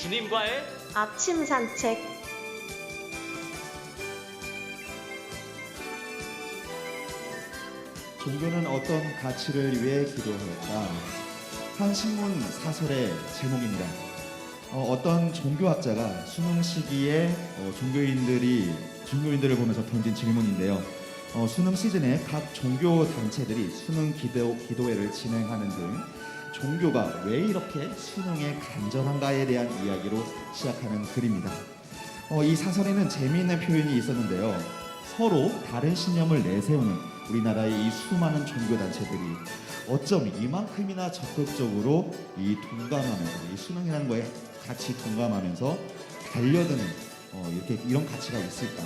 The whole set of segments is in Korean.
주님과의 아침 산책. 종교는 어떤 가치를 위해 기도할까? 한 신문 사설의 제목입니다. 어떤 종교학자가 수능 시기에 종교인들을 보면서 던진 질문인데요. 수능 시즌에 각 종교 단체들이 수능 기도회를 진행하는 등 종교가 왜 이렇게 수능에 간절한가에 대한 이야기로 시작하는 글입니다. 이 사설에는 재미있는 표현이 있었는데요. 서로 다른 신념을 내세우는 우리나라의 이 수많은 종교 단체들이 어쩜 이만큼이나 적극적으로 이 동감하면서 이 수능이라는 거에 같이 동감하면서 달려드는 이런 가치가 있을까?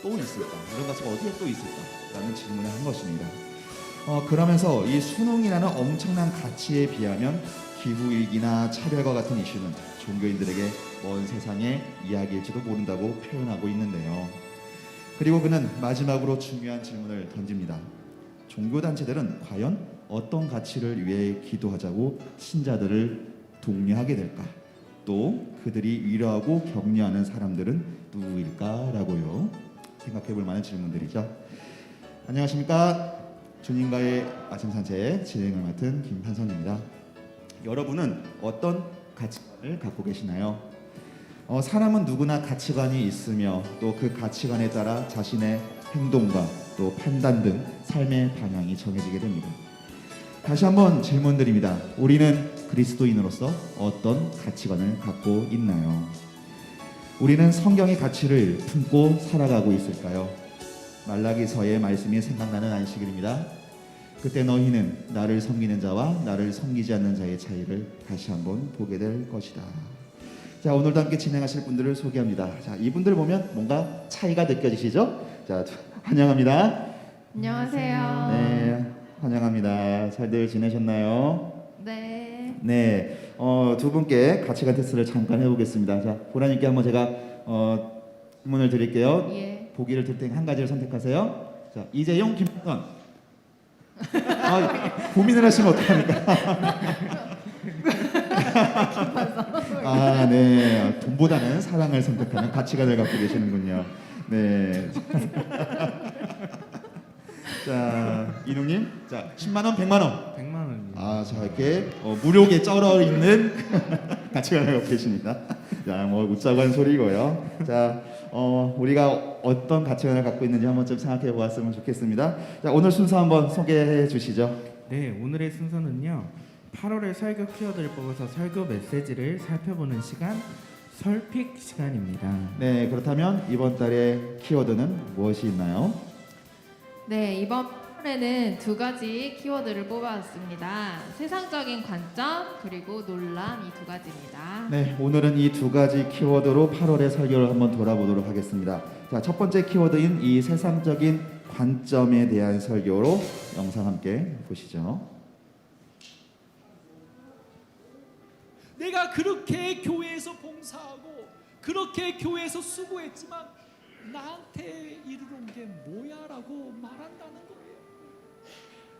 또 있을까? 이런 가치가 어디에 또 있을까?라는 질문을 한 것입니다. 그러면서 이 수능이라는 엄청난 가치에 비하면 기후위기나 차별과 같은 이슈는 종교인들에게 먼 세상의 이야기일지도 모른다고 표현하고 있는데요. 그리고 그는 마지막으로 중요한 질문을 던집니다. 종교단체들은 과연 어떤 가치를 위해 기도하자고 신자들을 독려하게 될까? 또 그들이 위로하고 격려하는 사람들은 누구일까라고요. 생각해볼 만한 질문들이죠. 안녕하십니까? 주님과의 아침 산책 진행을 맡은 김판선입니다. 여러분은 어떤 가치관을 갖고 계시나요? 사람은 누구나 가치관이 있으며 또 그 가치관에 따라 자신의 행동과 또 판단 등 삶의 방향이 정해지게 됩니다. 다시 한번 질문드립니다. 우리는 그리스도인으로서 어떤 가치관을 갖고 있나요? 우리는 성경의 가치를 품고 살아가고 있을까요? 말라기서의 말씀이 생각나는 안식일입니다. 그때 너희는 나를 섬기는 자와 나를 섬기지 않는 자의 차이를 다시 한번 보게 될 것이다. 자, 오늘도 함께 진행하실 분들을 소개합니다. 자, 이분들 보면 뭔가 차이가 느껴지시죠? 자, 환영합니다. 안녕하세요. 네, 환영합니다. 잘들 지내셨나요? 네. 네, 두 분께 가치관 테스트를 잠깐 해보겠습니다. 자, 보라님께 한번 제가 질문을 드릴게요. 예. 보기를 들 테니 한 가지를 선택하세요. 자, 이재용, 김판선. 고민을 하시면 어떡합니까? 네. 돈보다는 사랑을 선택하는 가치관을 갖고 계시는군요. 네. 자, 이농님. 자, 10만 원, 100만 원. 100만 원입니다. 자, 이렇게 무료게 쩔어 있는 가치관을 갖고 계십니다. 자, 웃자고 한 소리고요. 자, 우리가 어떤 가치관을 갖고 있는지 한번 좀 생각해 보았으면 좋겠습니다. 자, 오늘 순서 한번 소개해 주시죠. 네, 오늘의 순서는요. 8월의 설교 키워드를 뽑아서 설교 메시지를 살펴보는 시간, 설픽 시간입니다. 네, 그렇다면 이번 달의 키워드는 무엇이 있나요? 네, 이번 편에는 두 가지 키워드를 뽑아왔습니다. 세상적인 관점 그리고 논란 이 두 가지입니다. 네, 오늘은 이 두 가지 키워드로 8월의 설교를 한번 돌아보도록 하겠습니다. 자, 첫 번째 키워드인 이 세상적인 관점에 대한 설교로 영상 함께 보시죠. 내가 그렇게 교회에서 봉사하고 그렇게 교회에서 수고했지만 나한테 이르는 게 뭐야? 라고 말한다는 거예요.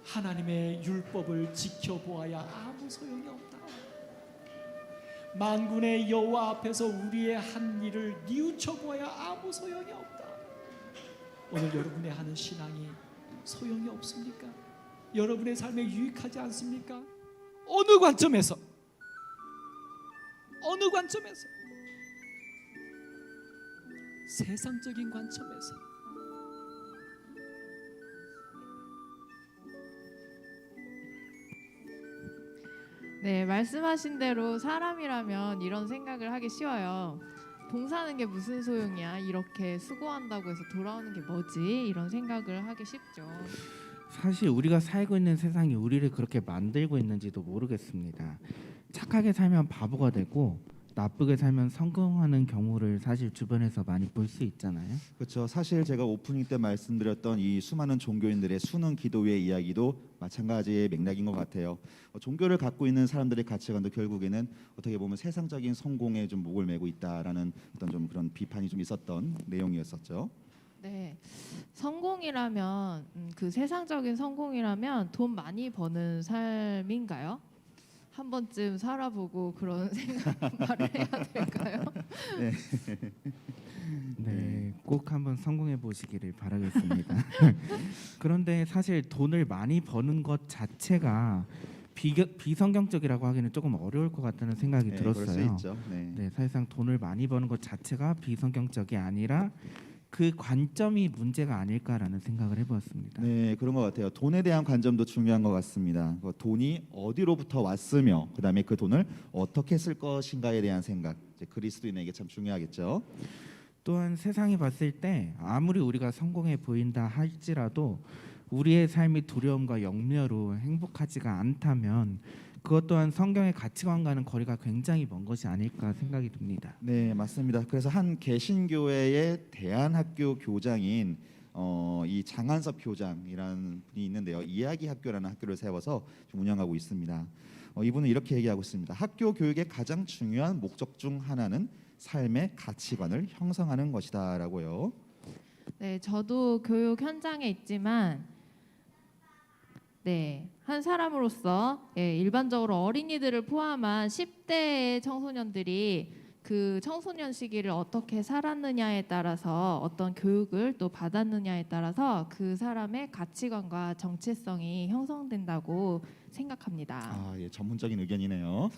하나님의 율법을 지켜보아야 아무 소용이 없다. 만군의 여호와 앞에서 우리의 한 일을 뉘우쳐보아야 아무 소용이 없다. 오늘 여러분의 하는 신앙이 소용이 없습니까? 여러분의 삶에 유익하지 않습니까? 어느 관점에서? 어느 관점에서? 세상적인 관점에서. 네, 말씀하신 대로 사람이라면 이런 생각을 하기 쉬워요. 봉사하는 게 무슨 소용이야? 이렇게 수고한다고 해서 돌아오는 게 뭐지? 이런 생각을 하기 쉽죠. 사실 우리가 살고 있는 세상이 우리를 그렇게 만들고 있는지도 모르겠습니다. 착하게 살면 바보가 되고 나쁘게 살면 성공하는 경우를 사실 주변에서 많이 볼 수 있잖아요. 그렇죠. 사실 제가 오프닝 때 말씀드렸던 이 수많은 종교인들의 수능 기도회 이야기도 마찬가지의 맥락인 것 같아요. 종교를 갖고 있는 사람들의 가치관도 결국에는 어떻게 보면 세상적인 성공에 좀 목을 메고 있다라는 어떤 좀 그런 비판이 좀 있었던 내용이었었죠. 네, 성공이라면 그 세상적인 성공이라면 돈 많이 버는 삶인가요? 한 번쯤 살아보고 그런 생각 말을 해야 될까요? 네, 꼭 한번 성공해 보시기를 바라겠습니다. 그런데 사실 돈을 많이 버는 것 자체가 비성경적이라고 하기는 조금 어려울 것 같다는 생각이 그럴 수 들었어요. 있죠. 네. 네, 사실상 돈을 많이 버는 것 자체가 비성경적이 아니라 그 관점이 문제가 아닐까라는 생각을 해보았습니다. 네, 그런 것 같아요. 돈에 대한 관점도 중요한 것 같습니다. 돈이 어디로부터 왔으며, 그다음에 그 돈을 어떻게 쓸 것인가에 대한 생각. 이제 그리스도인에게 참 중요하겠죠. 또한 세상이 봤을 때 아무리 우리가 성공해 보인다 할지라도 우리의 삶이 두려움과 염려로 행복하지가 않다면 그것 또한 성경의 가치관과는 거리가 굉장히 먼 것이 아닐까 생각이 듭니다. 네, 맞습니다. 그래서 한 개신교회의 대안학교 교장인 이 장한섭 교장이라는 분이 있는데요. 이야기학교라는 학교를 세워서 좀 운영하고 있습니다. 이분은 이렇게 얘기하고 있습니다. 학교 교육의 가장 중요한 목적 중 하나는 삶의 가치관을 형성하는 것이다라고요. 네, 저도 교육 현장에 있지만 네, 한 사람으로서 일반적으로 어린이들을 포함한 10대의 청소년들이 그 청소년 시기를 어떻게 살았느냐에 따라서 어떤 교육을 또 받았느냐에 따라서 그 사람의 가치관과 정체성이 형성된다고 생각합니다. 예, 전문적인 의견이네요.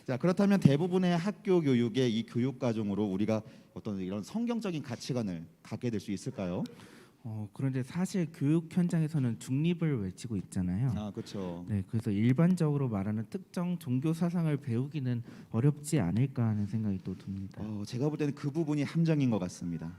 자, 그렇다면 대부분의 학교 교육의 이 교육 과정으로 우리가 어떤 이런 성경적인 가치관을 갖게 될 수 있을까요? 그런데 사실 교육 현장에서는 중립을 외치고 있잖아요. 그렇죠. 네, 그래서 일반적으로 말하는 특정 종교 사상을 배우기는 어렵지 않을까 하는 생각이 또 듭니다. 제가 볼 때는 그 부분이 함정인 것 같습니다.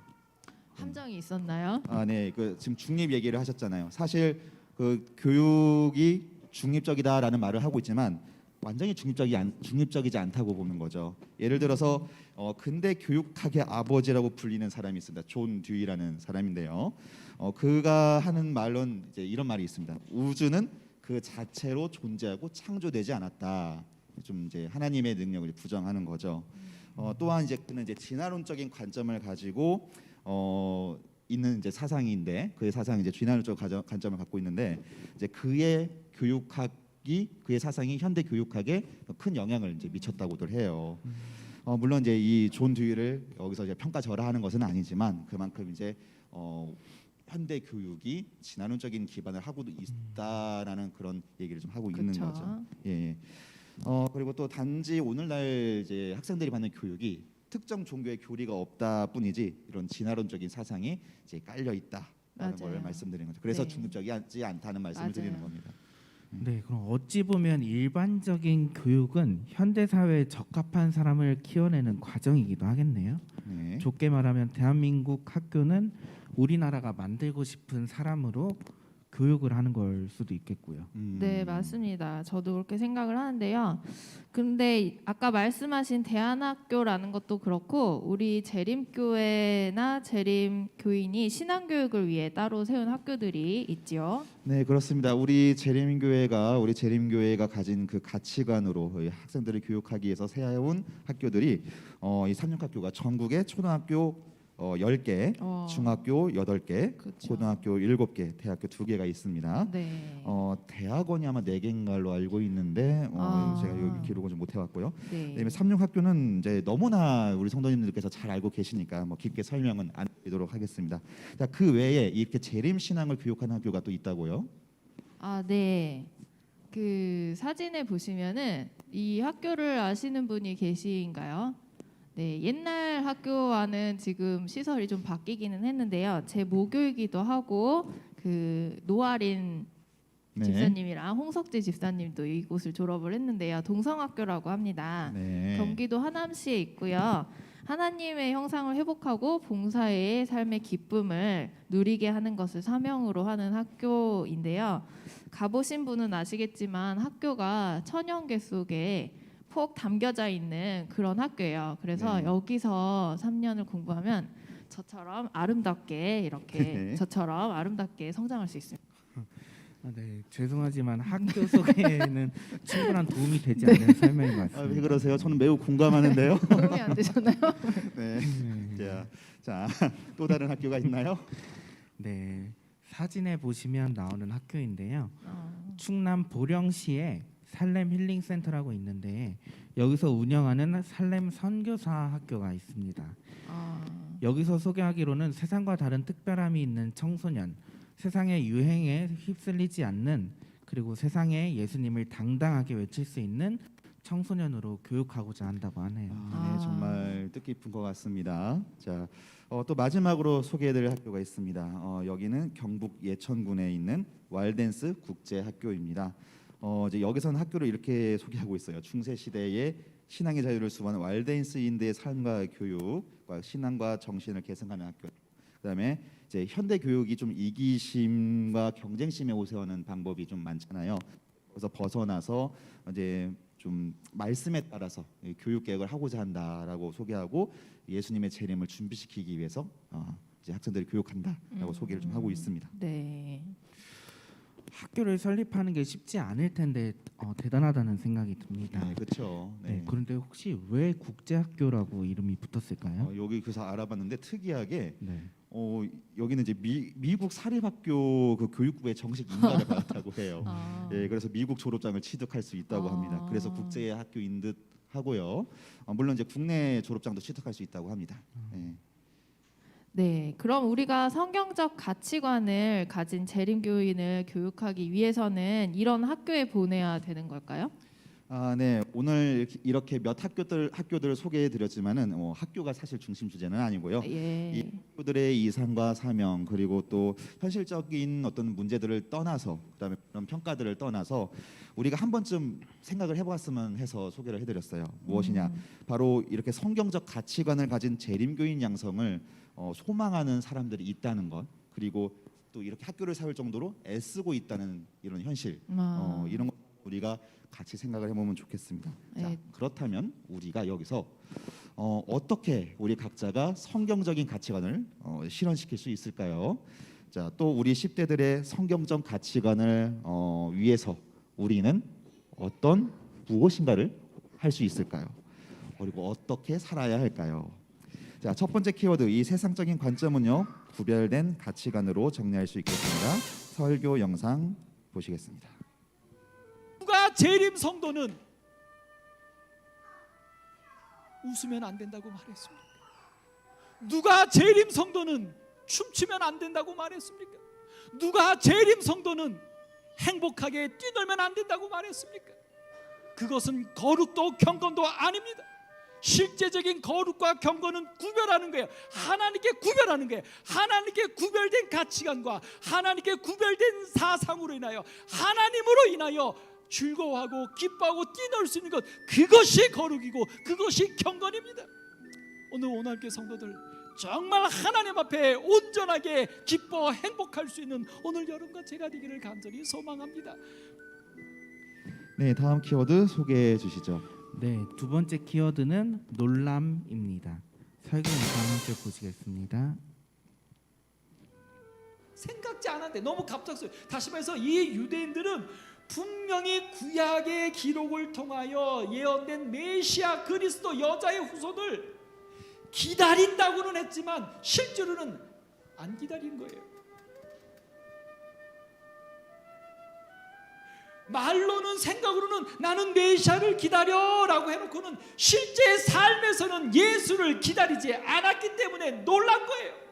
함정이 있었나요? 네, 지금 중립 얘기를 하셨잖아요. 사실 그 교육이 중립적이다라는 말을 하고 있지만 완전히 중립적이지 않다고 보는 거죠. 예를 들어서 근대 교육학의 아버지라고 불리는 사람이 있습니다. 존 듀이라는 사람인데요. 그가 하는 말론 이제 이런 말이 있습니다. 우주는 그 자체로 존재하고 창조되지 않았다. 좀 이제 하나님의 능력을 부정하는 거죠. 또한 이제 그는 이제 진화론적인 관점을 가지고 있는 이제 사상인데 그의 사상이 이제 진화론적 관점을 갖고 있는데 이제 그의 그의 사상이 현대 교육학에 큰 영향을 이제 미쳤다고들 해요. 물론 이제 이 존 듀이를 여기서 이제 평가절하하는 것은 아니지만 그만큼 이제 현대 교육이 진화론적인 기반을 하고 있다라는 그런 얘기를 좀 하고 있는 그쵸. 거죠. 예. 그리고 또 단지 오늘날 이제 학생들이 받는 교육이 특정 종교의 교리가 없다 뿐이지 이런 진화론적인 사상이 이제 깔려 있다라는 맞아요. 걸 말씀드리는 거죠. 그래서 네. 중립적이지 않다는 말씀을 맞아요. 드리는 겁니다. 네, 그럼 어찌 보면 일반적인 교육은 현대 사회에 적합한 사람을 키워내는 과정이기도 하겠네요. 네. 좋게 말하면 대한민국 학교는 우리나라가 만들고 싶은 사람으로 교육을 하는 걸 수도 있겠고요. 네, 맞습니다. 저도 그렇게 생각을 하는데요. 근데 아까 말씀하신 대안학교라는 것도 그렇고 우리 재림교회나 재림교인이 신앙교육을 위해 따로 세운 학교들이 있지요. 네, 그렇습니다. 우리 재림교회가 가진 그 가치관으로 이 학생들을 교육하기 위해서 세운 학교들이 이 삼육학교가 전국에 초등학교 10개, 중학교 8개, 그렇죠. 고등학교 7개, 대학교 2개가 있습니다. 네. 대학원이 아마 4개인 걸로 알고 있는데 제가 여기 기록을 좀 못 해왔고요. 네. 그다음에 삼육학교는 이제 너무나 우리 성도님들께서 잘 알고 계시니까 뭐 깊게 설명은 안 드리도록 하겠습니다. 자, 그 외에 이렇게 재림 신앙을 교육하는 학교가 또 있다고요? 네. 그 사진에 보시면은 이 학교를 아시는 분이 계신가요? 네, 옛날 학교와는 지금 시설이 좀 바뀌기는 했는데요. 제 모교이기도 하고 그 노아린 네. 집사님이랑 홍석재 집사님도 이곳을 졸업을 했는데요. 동성학교라고 합니다. 네. 경기도 하남시에 있고요. 하나님의 형상을 회복하고 봉사의 삶의 기쁨을 누리게 하는 것을 사명으로 하는 학교인데요. 가보신 분은 아시겠지만 학교가 천연계 속에 폭 담겨져 있는 그런 학교예요. 그래서 네. 여기서 3년을 공부하면 저처럼 아름답게 이렇게 네. 저처럼 아름답게 성장할 수 있습니다. 네, 죄송하지만 학교 속에는 충분한 도움이 되지 않는 설명인 것 왜 같습니다. 그러세요? 저는 매우 공감하는데요. 도움이 안 되셨나요? 네. 자, 또 다른 학교가 있나요? 네, 사진에 보시면 나오는 학교인데요. 충남 보령시에 살렘 힐링 센터라고 있는데 여기서 운영하는 살렘 선교사 학교가 있습니다. 아, 여기서 소개하기로는 세상과 다른 특별함이 있는 청소년, 세상의 유행에 휩쓸리지 않는, 그리고 세상에 예수님을 당당하게 외칠 수 있는 청소년으로 교육하고자 한다고 하네요. 네, 정말 뜻깊은 것 같습니다. 자, 또 마지막으로 소개해드릴 학교가 있습니다. 여기는 경북 예천군에 있는 왈덴스 국제학교입니다. 이제 여기서는 학교를 이렇게 소개하고 있어요. 중세 시대의 신앙의 자유를 수호하는 왈덴스인들의 삶과 교육과 신앙과 정신을 계승하는 학교. 그다음에 이제 현대 교육이 좀 이기심과 경쟁심에 오세우는 방법이 좀 많잖아요. 그래서 벗어나서 이제 좀 말씀에 따라서 교육 개혁을 하고자 한다라고 소개하고 예수님의 재림을 준비시키기 위해서 이제 학생들을 교육한다라고 소개를 좀 하고 있습니다. 네. 학교를 설립하는 게 쉽지 않을 텐데 대단하다는 생각이 듭니다. 네, 그렇죠. 네, 그런데 혹시 왜 국제학교라고 이름이 붙었을까요? 여기 그래서 알아봤는데 특이하게 네. 여기는 이제 미국 사립학교 그 교육부에 정식 인가를 받았다고 해요. 아, 예, 그래서 미국 졸업장을 취득할 수 있다고 합니다. 그래서 국제학교인 듯 하고요. 물론 이제 국내 졸업장도 취득할 수 있다고 합니다. 예. 네. 그럼 우리가 성경적 가치관을 가진 재림교인을 교육하기 위해서는 이런 학교에 보내야 되는 걸까요? 네. 오늘 이렇게 몇 학교들을 소개해드렸지만은 학교가 사실 중심 주제는 아니고요. 예. 이 학교들의 이상과 사명 그리고 또 현실적인 어떤 문제들을 떠나서 그다음에 그런 평가들을 떠나서 우리가 한 번쯤 생각을 해보았으면 해서 소개를 해드렸어요. 무엇이냐? 바로 이렇게 성경적 가치관을 가진 재림교인 양성을 소망하는 사람들이 있다는 것, 그리고 또 이렇게 학교를 세울 정도로 애쓰고 있다는 이런 현실, 이런 것 우리가 같이 생각을 해보면 좋겠습니다. 자, 네. 그렇다면 우리가 여기서 어떻게 우리 각자가 성경적인 가치관을 실현시킬 수 있을까요? 자, 또 우리 10대들의 성경적 가치관을 위해서 우리는 어떤 무엇인가를 할 수 있을까요? 그리고 어떻게 살아야 할까요? 자, 첫 번째 키워드, 이 세상적인 관점은요, 구별된 가치관으로 정리할 수 있겠습니다. 설교 영상 보시겠습니다. 누가 재림 성도는 웃으면 안 된다고 말했습니까? 누가 재림 성도는 춤추면 안 된다고 말했습니까? 누가 재림 성도는 행복하게 뛰놀면 안 된다고 말했습니까? 그것은 거룩도 경건도 아닙니다. 실제적인 거룩과 경건은 구별하는 거예요. 하나님께 구별하는 거예요. 하나님께 구별된 가치관과 하나님께 구별된 사상으로 인하여 하나님으로 인하여 즐거워하고 기뻐하고 뛰놀 수 있는 것, 그것이 거룩이고 그것이 경건입니다. 오늘 오늘교회 성도들 정말 하나님 앞에 온전하게 기뻐 행복할 수 있는 오늘 여러분과 제가 되기를 간절히 소망합니다. 네, 다음 키워드 소개해 주시죠. 네, 두 번째 키워드는 놀람입니다. 설교 영상 함께 보시겠습니다. 생각지 않았는데 너무 갑작스러워. 다시 말해서 이 유대인들은 분명히 구약의 기록을 통하여 예언된 메시아 그리스도 여자의 후손을 기다린다고는 했지만 실제로는 안 기다린 거예요. 말로는 생각으로는 나는 메시아를 기다려라고 해놓고는 실제 삶에서는 예수를 기다리지 않았기 때문에 놀란 거예요.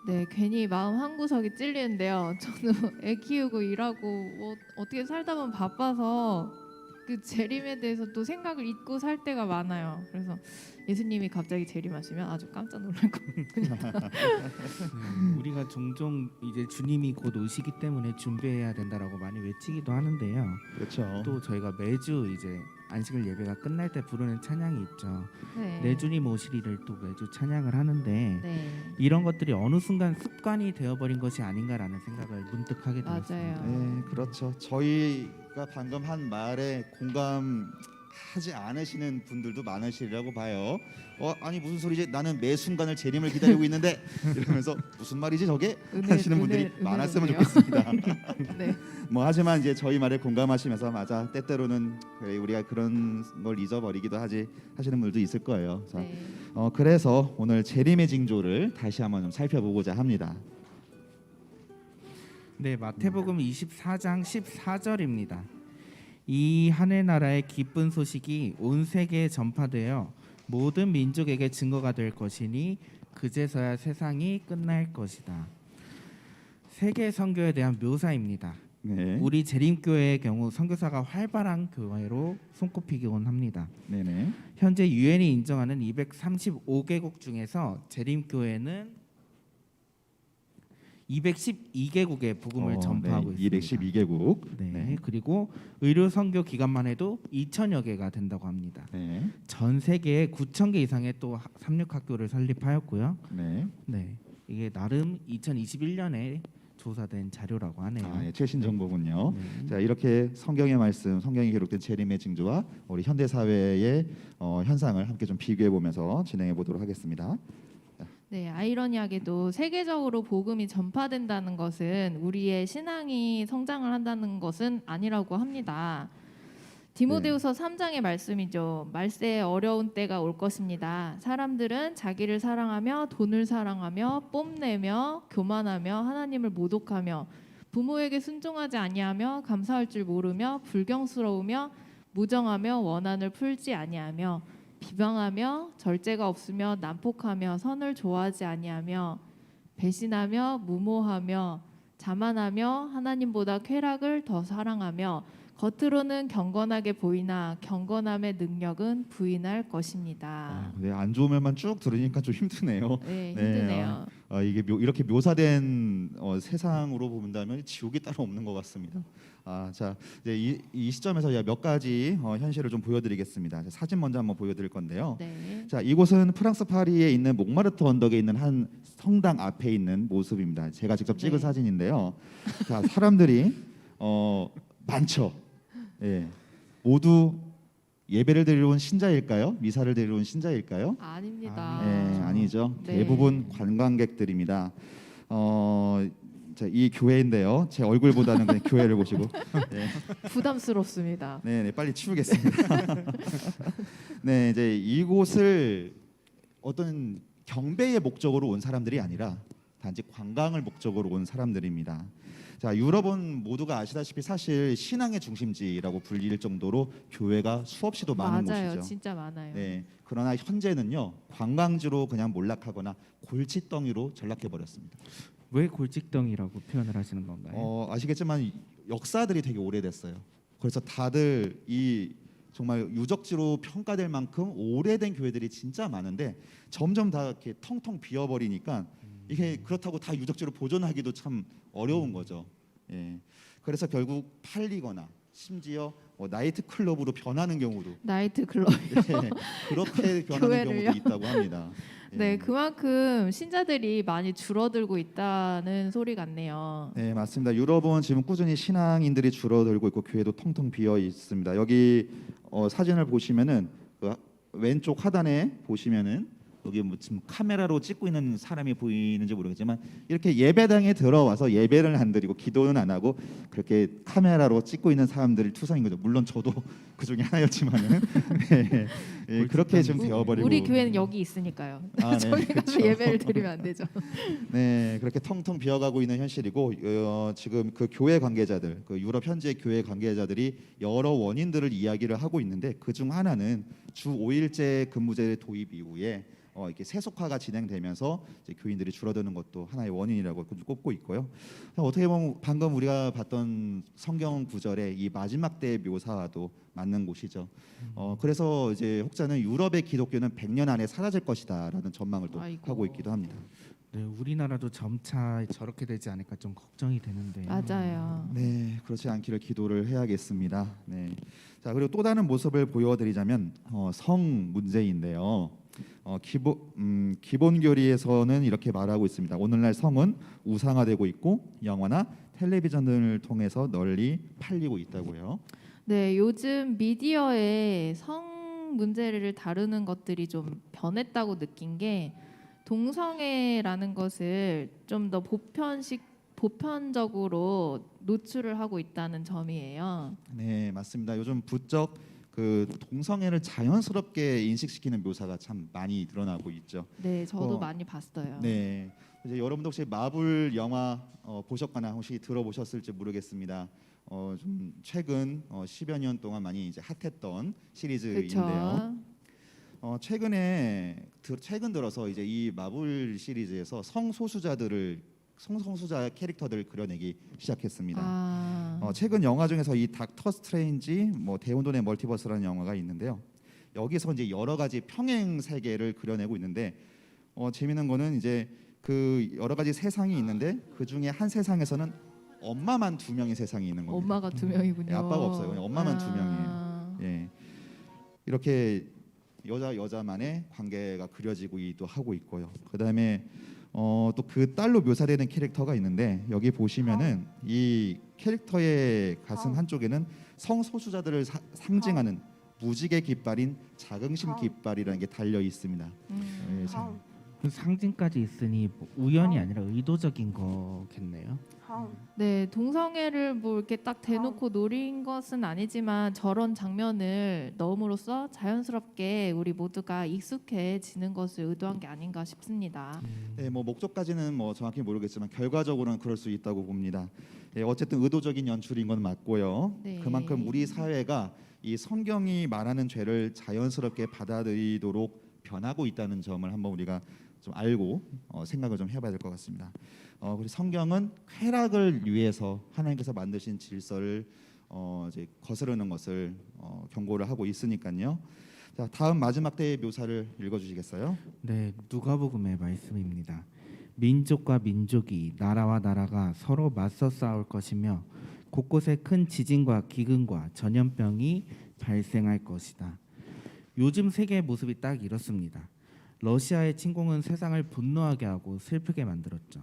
네, 괜히 마음 한구석이 찔리는데요. 저도 애 키우고 일하고 뭐 어떻게 살다 보면 바빠서 그 재림에 대해서 또 생각을 잊고 살 때가 많아요. 그래서 예수님이 갑자기 재림하시면 아주 깜짝 놀랄 겁니다. 우리가 종종 이제 주님이 곧 오시기 때문에 준비해야 된다라고 많이 외치기도 하는데요. 그렇죠. 또 저희가 매주 이제 안식일 예배가 끝날 때 부르는 찬양이 있죠. 네. 내 주님 오시리를 또 매주 찬양을 하는데 네. 이런 것들이 어느 순간 습관이 되어버린 것이 아닌가라는 생각을 문득 하게 되었습니다. 맞아요. 네, 그렇죠. 저희가 방금 한 말에 공감하지 않으시는 분들도 많으시리라고 봐요. 아니 무슨 소리지? 나는 매 순간을 재림을 기다리고 있는데 이러면서 무슨 말이지 저게? 하시는 분들이 많았으면 좋겠습니다. 네. 뭐 하지만 이제 저희 말에 공감하시면서 맞아, 때때로는 그래, 우리가 그런 걸 잊어버리기도 하지 하시는 분들도 있을 거예요. 자, 네. 그래서 오늘 재림의 징조를 다시 한번 좀 살펴보고자 합니다. 네, 마태복음 24장 14절입니다. 이 하늘 나라의 기쁜 소식이 온 세계에 전파되어 모든 민족에게 증거가 될 것이니 그제서야 세상이 끝날 것이다. 세계 선교에 대한 묘사입니다. 네. 우리 재림교회의 경우 선교사가 활발한 교회로 손꼽히곤 합니다. 네네. 현재 유엔이 인정하는 235개국 중에서 재림교회는 212개국에 복음을 전파하고 네. 있습니다. 212개국. 네. 그리고 의료 선교 기관만 해도 2천여 개가 된다고 합니다. 네. 전 세계에 9천 개 이상의 또 삼육학교를 설립하였고요. 네. 네. 이게 나름 2021년에 조사된 자료라고 하네요. 아, 예, 최신 정보군요. 네. 자, 이렇게 성경의 말씀, 성경에 기록된 재림의 징조와 우리 현대 사회의 현상을 함께 좀 비교해 보면서 진행해 보도록 하겠습니다. 네, 아이러니하게도 세계적으로 복음이 전파된다는 것은 우리의 신앙이 성장을 한다는 것은 아니라고 합니다. 디모데후서 3장의 말씀이죠. 말세에 어려운 때가 올 것입니다. 사람들은 자기를 사랑하며 돈을 사랑하며 뽐내며 교만하며 하나님을 모독하며 부모에게 순종하지 아니하며 감사할 줄 모르며 불경스러우며 무정하며 원한을 풀지 아니하며 비방하며 절제가 없으며 난폭하며 선을 좋아하지 아니하며 배신하며 무모하며 자만하며 하나님보다 쾌락을 더 사랑하며 겉으로는 경건하게 보이나 경건함의 능력은 부인할 것입니다. 네, 안 좋은 말만 쭉 들으니까 좀 힘드네요. 네, 네, 힘드네요. 이게 이렇게 묘사된 세상으로 본다면 지옥이 따로 없는 것 같습니다. 자, 이제 이 시점에서 몇 가지 현실을 좀 보여드리겠습니다. 사진 먼저 한번 보여드릴 건데요. 네. 자, 이곳은 프랑스 파리에 있는 몽마르트 언덕에 있는 한 성당 앞에 있는 모습입니다. 제가 직접 찍은 네. 사진인데요. 자, 사람들이 많죠. 예, 모두 예배를 드리러 온 신자일까요? 미사를 드리러 온 신자일까요? 아닙니다. 네, 아니죠. 네. 대부분 관광객들입니다. 자, 이 교회인데요. 제 얼굴보다는 그냥 교회를 보시고. 네, 부담스럽습니다. 네, 빨리 치우겠습니다. 네, 이제 이곳을 어떤 경배의 목적으로 온 사람들이 아니라 단지 관광을 목적으로 온 사람들입니다. 자, 유럽은 모두가 아시다시피 사실 신앙의 중심지라고 불릴 정도로 교회가 수없이도 많은 맞아요. 곳이죠. 진짜 많아요. 네, 그러나 현재는요 관광지로 그냥 몰락하거나 골칫덩이로 전락해 버렸습니다. 왜 골칫덩이라고 표현을 하시는 건가요? 아시겠지만 역사들이 되게 오래됐어요. 그래서 다들 이 정말 유적지로 평가될 만큼 오래된 교회들이 진짜 많은데 점점 다 이렇게 텅텅 비어버리니까 이게 그렇다고 다 유적지로 보존하기도 참 어려운 거죠. 예, 그래서 결국 팔리거나 심지어 나이트 클럽으로 변하는 경우도 나이트 클럽. 예, 그렇게 변하는 교회를요? 경우도 있다고 합니다. 예. 네, 그만큼 신자들이 많이 줄어들고 있다는 소리 같네요. 네, 맞습니다. 유럽은 지금 꾸준히 신앙인들이 줄어들고 있고 교회도 텅텅 비어 있습니다. 여기 사진을 보시면은 그 왼쪽 하단에 보시면은 여기 뭐 지금 카메라로 찍고 있는 사람이 보이는지 모르겠지만 이렇게 예배당에 들어와서 예배를 안 드리고 기도는 안 하고 그렇게 카메라로 찍고 있는 사람들이 투성인 거죠. 물론 저도 그 중에 하나였지만은 네, 예, 그렇게 좀 되어버리고 우리 교회는 여기 있으니까요. 네, 저희가 그렇죠. 예배를 드리면 안 되죠. 네, 그렇게 텅텅 비어가고 있는 현실이고 지금 그 교회 관계자들, 그 유럽 현지의 교회 관계자들이 여러 원인들을 이야기를 하고 있는데 그 중 하나는 주 5일제 근무제 도입 이후에 이렇게 세속화가 진행되면서 이제 교인들이 줄어드는 것도 하나의 원인이라고 꼽고 있고요. 어떻게 보면 방금 우리가 봤던 성경 구절의 이 마지막 때의 묘사와도 맞는 곳이죠. 그래서 이제 혹자는 유럽의 기독교는 100년 안에 사라질 것이다라는 전망을 또 아이고. 하고 있기도 합니다. 네, 우리나라도 점차 저렇게 되지 않을까 좀 걱정이 되는데. 맞아요. 네, 그렇지 않기를 기도를 해야겠습니다. 네. 자, 그리고 또 다른 모습을 보여드리자면 성 문제인데요. 기본 교리에서는 이렇게 말하고 있습니다. 오늘날 성은 우상화되고 있고 영화나 텔레비전 등을 통해서 널리 팔리고 있다고요. 네, 요즘 미디어에 성 문제를 다루는 것들이 좀 변했다고 느낀 게 동성애라는 것을 좀 더 보편적으로 노출을 하고 있다는 점이에요. 네, 맞습니다. 요즘 부쩍 그 동성애를 자연스럽게 인식시키는 묘사가 참 많이 드러나고 있죠. 네, 저도 어, 많이 봤어요. 네, 이제 여러분도 혹시 마블 영화 보셨거나 혹시 들어보셨을지 모르겠습니다. 좀 최근 10여 년 동안 많이 이제 핫했던 시리즈인데요. 그렇죠. 최근 들어서 이제 이 마블 시리즈에서 성소수자 캐릭터들을 그려내기 시작했습니다. 최근 영화 중에서 이 닥터 스트레인지, 뭐 대혼돈의 멀티버스라는 영화가 있는데요. 여기서 이제 여러 가지 평행 세계를 그려내고 있는데 재미있는 거는 이제 그 여러 가지 세상이 있는데 그 중에 한 세상에서는 엄마만 2명의 세상이 있는 겁니다. 엄마가 2명이군요. 예, 아빠가 없어요. 그냥 엄마만 2명이에요. 예, 이렇게 여자만의 관계가 그려지기도 하고 있고요. 그다음에 또 그 딸로 묘사되는 캐릭터가 있는데 여기 보시면은 이 캐릭터의 가슴 한쪽에는 성소수자들을 상징하는 무지개 깃발인 자긍심 깃발이라는 게 달려 있습니다. 예, 참. 그 상징까지 있으니 뭐 우연이 아니라 의도적인 거겠네요. 네, 동성애를 뭐 이렇게 딱 대놓고 노린 것은 아니지만 저런 장면을 넣음으로써 자연스럽게 우리 모두가 익숙해지는 것을 의도한 게 아닌가 싶습니다. 네, 뭐 목적까지는 뭐 정확히 모르겠지만 결과적으로는 그럴 수 있다고 봅니다. 예, 어쨌든 의도적인 연출인 건 맞고요. 네. 그만큼 우리 사회가 이 성경이 말하는 죄를 자연스럽게 받아들이도록 변하고 있다는 점을 한번 우리가 좀 알고 생각을 좀 해봐야 될 것 같습니다. 우리 성경은 쾌락을 위해서 하나님께서 만드신 질서를 이제 거스르는 것을 경고를 하고 있으니까요. 자, 다음 마지막 때의 묘사를 읽어주시겠어요? 네, 누가복음의 말씀입니다. 민족과 민족이 나라와 나라가 서로 맞서 싸울 것이며 곳곳에 큰 지진과 기근과 전염병이 발생할 것이다. 요즘 세계의 모습이 딱 이렇습니다. 러시아의 침공은 세상을 분노하게 하고 슬프게 만들었죠.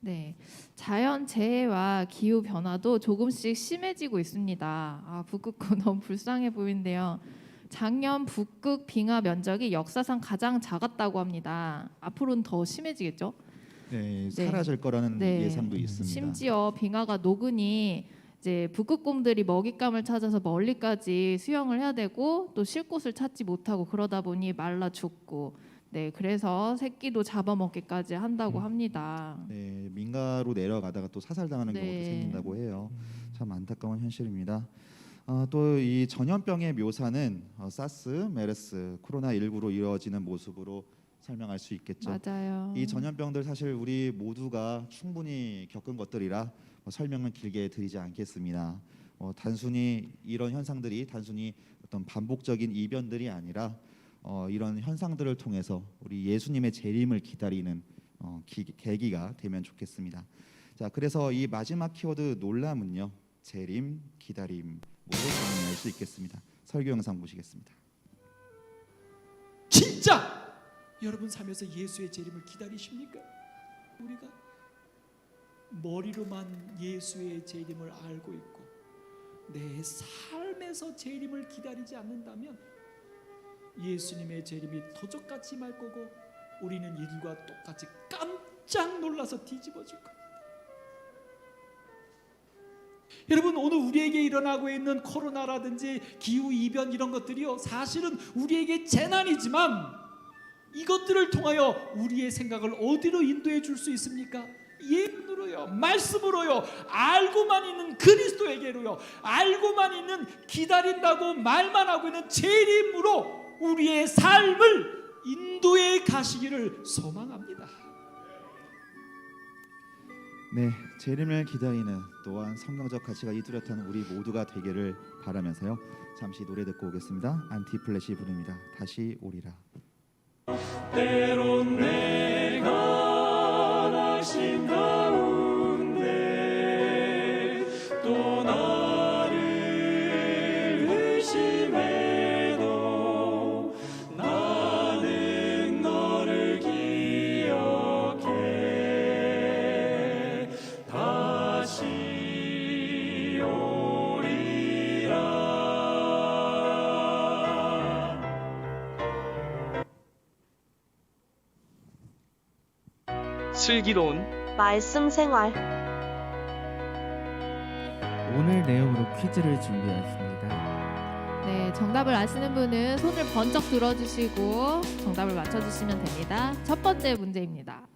네, 자연 재해와 기후 변화도 조금씩 심해지고 있습니다. 북극고 너무 불쌍해 보이는데요. 작년 북극 빙하 면적이 역사상 가장 작았다고 합니다. 앞으로는 더 심해지겠죠? 네, 네. 사라질 거라는 네. 예상도 있습니다. 심지어 빙하가 녹으니 이제 북극곰들이 먹잇감을 찾아서 멀리까지 수영을 해야 되고 또 쉴 곳을 찾지 못하고 그러다 보니 말라 죽고, 네, 그래서 새끼도 잡아먹기까지 한다고 합니다. 네, 민가로 내려가다가 또 사살당하는 네. 경우도 생긴다고 해요. 참 안타까운 현실입니다. 또 이 전염병의 묘사는 사스, 메르스, 코로나19로 이루어지는 모습으로 설명할 수 있겠죠. 맞아요. 이 전염병들 사실 우리 모두가 충분히 겪은 것들이라 설명은 길게 드리지 않겠습니다. 단순히 이런 현상들이 단순히 어떤 반복적인 이변들이 아니라 이런 현상들을 통해서 우리 예수님의 재림을 기다리는 계기가 되면 좋겠습니다. 자, 그래서 이 마지막 키워드 놀람은요, 재림, 기다림으로 정리할 수 있겠습니다. 설교 영상 보시겠습니다. 진짜 여러분 삶에서 예수의 재림을 기다리십니까? 우리가 머리로만 예수의 재림을 알고 있고 내 삶에서 재림을 기다리지 않는다면 예수님의 재림이 도적같이 말 거고 우리는 이들과 똑같이 깜짝 놀라서 뒤집어질 겁니다. 여러분, 오늘 우리에게 일어나고 있는 코로나라든지 기후 이변 이런 것들이요, 사실은 우리에게 재난이지만 이것들을 통하여 우리의 생각을 어디로 인도해 줄 수 있습니까? 예언으로요, 말씀으로요, 알고만 있는 그리스도에게로요, 알고만 있는 기다린다고 말만 하고 있는 재림으로 우리의 삶을 인도해 가시기를 소망합니다. 네, 재림을 기다리는 또한 성경적 가치가 뚜렷한 우리 모두가 되기를 바라면서요. 잠시 노래 듣고 오겠습니다. 안티플래시 부릅니다. 다시 오리라. 때론 내가 낙심 가운데 또 나를 의심해도 나는 너를 기억해 다시 오리라. 슬기로운 말씀 생활 오늘 내용으로 퀴즈를 준비했습니다. 네, 정답을 아시는 분은 손을 번쩍 들어주시고 정답을 맞춰주시면 됩니다. 첫 번째 문제입니다.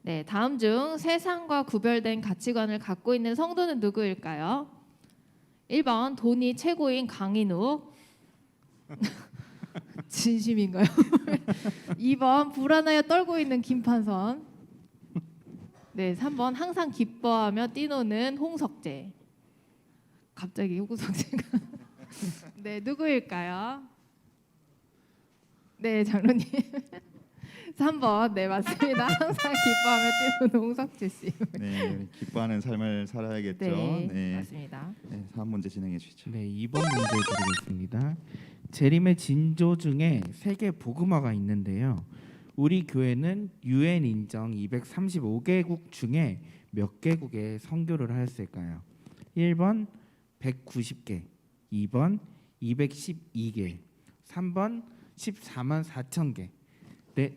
네, 다음 중 세상과 구별된 가치관을 갖고 있는 성도는 누구일까요? 1번 돈이 최고인 강인욱. 진심인가요? 2번 불안하여 떨고 있는 김판선. 네, 3번 항상 기뻐하며 뛰노는 홍석재. 갑자기 홍석재가. 네, 누구일까요? 네, 장로님. 3번. 네, 맞습니다. 항상 기뻐하며 뛰노는 홍석재 씨. 네, 기뻐하는 삶을 살아야겠죠. 네, 맞습니다. 네, 다음 문제 진행해 주시죠. 네, 2번 문제 드리겠습니다. 재림의 진조 중에 세계 복음화가 있는데요. 우리 교회는 UN 인정 235개국 중에 몇 개국에 선교를 하였을까요? 1번 190개, 2번 212개, 3번 14만 4천 개. 네,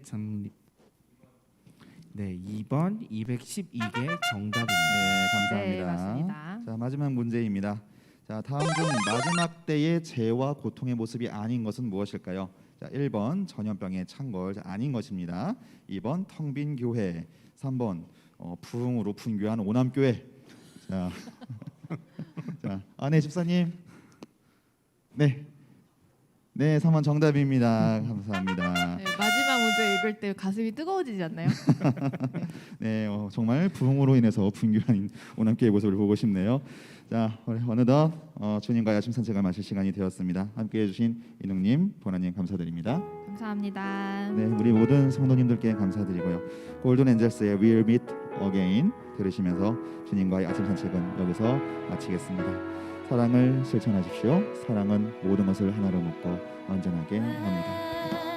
네, 2번 212개 정답입니다. 네, 감사합니다. 네, 맞습니다. 자, 마지막 문제입니다. 자, 다음 중 마지막 때의 죄와 고통의 모습이 아닌 것은 무엇일까요? 자, 1번 전염병의 창궐 아닌 것입니다. 2번 텅 빈 교회, 3번 부흥으로 분교한 오남교회. 자, 네, 집사님. 네, 3번 정답입니다. 감사합니다. 네, 마지막 문제 읽을 때 가슴이 뜨거워지지 않나요? 네, 정말 부흥으로 인해서 분교한 오남교회 모습을 보고 싶네요. 자, 어느덧 주님과의 아침 산책을 마실 시간이 되었습니다. 함께해 주신 인웅님, 보나님 감사드립니다. 감사합니다. 네, 우리 모든 성도님들께 감사드리고요. 골든 엔젤스의 We'll Meet Again 들으시면서 주님과의 아침 산책은 여기서 마치겠습니다. 사랑을 실천하십시오. 사랑은 모든 것을 하나로 묶어 완전하게 합니다.